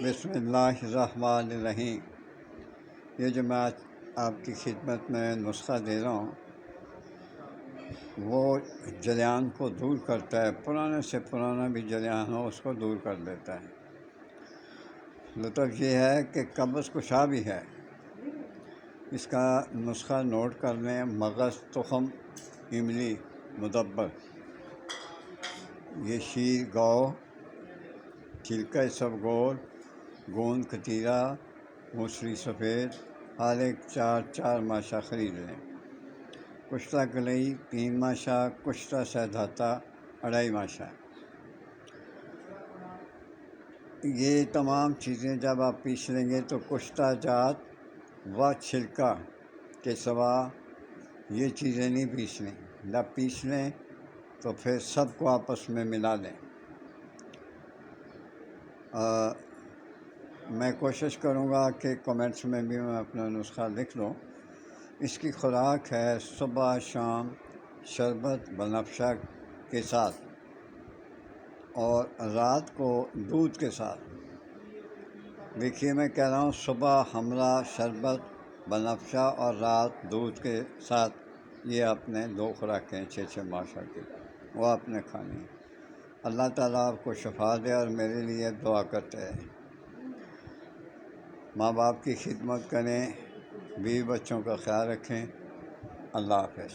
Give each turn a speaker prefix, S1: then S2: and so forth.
S1: بسم اللہ الرحمن الرحیم۔ یہ جو میں آج آپ کی خدمت میں نسخہ دے رہا ہوں وہ جریان کو دور کرتا ہے، پرانے سے پرانا بھی جریان ہو اس کو دور کر دیتا ہے۔ لطف یہ ہے کہ قبض کشا بھی ہے۔ اس کا نسخہ نوٹ کر لیں: مغز، تخم، املی، مدبر، یہ شیر گو، چھلکا اسبگول، گوند کتیرا، موسری سفید، ہر ایک 4 ماشا خرید لیں۔ کشتہ کلئی 3 ماشا، کشتہ سہدھاتا 2.5 ماشا۔ یہ تمام چیزیں جب آپ پیس لیں گے تو کشتہ جات و چھلکا کے سوا یہ چیزیں نہیں پیسنی۔ جب پیس لیں تو پھر سب کو آپس میں ملا لیں۔ میں کوشش کروں گا کہ کمنٹس میں بھی میں اپنا نسخہ لکھ لوں۔ اس کی خوراک ہے صبح شام شربت بنفشہ کے ساتھ اور رات کو دودھ کے ساتھ۔ دیکھیے میں کہہ رہا ہوں صبح حمرہ شربت بنفشہ اور رات دودھ کے ساتھ، یہ آپ نے 2 خوراکیں 6 ماشا کی وہ آپ نے کھانی ہے۔ اللہ تعالیٰ آپ کو شفا دے اور میرے لیے دعا کرتے ہیں۔ ماں باپ کی خدمت کریں، بیوی بچوں کا خیال رکھیں۔ اللہ حافظ۔